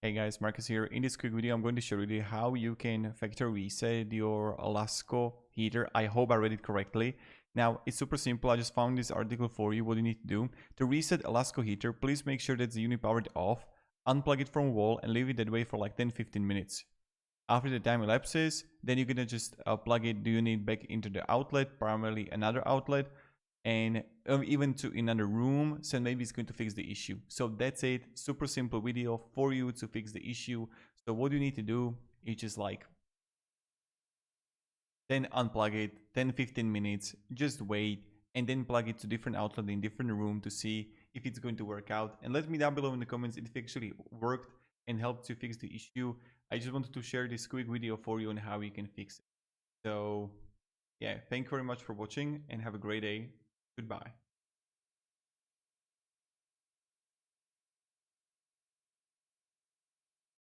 Hey guys, Marcus here. In this quick video, I'm going to show you how you can factory reset your Lasko heater. I hope I read it correctly. Now, it's super simple. I just found this article for you. What you need to do to reset a Lasko heater, please make sure that the unit powered off, unplug it from wall and leave it that way for like 10-15 minutes. After the time elapses, then you're gonna just plug it, the unit back into the outlet, primarily another outlet, and even to another room, so maybe it's going to fix the issue. So that's it. Super simple video for you to fix the issue. So what you need to do is just like then unplug it 10-15 minutes, just wait, and then plug it to different outlet in different room to see if it's going to work out. And let me down below in the comments if it actually worked and helped to fix the issue. I just wanted to share this quick video for you on how you can fix it. So yeah, thank you very much for watching and have a great day. Goodbye.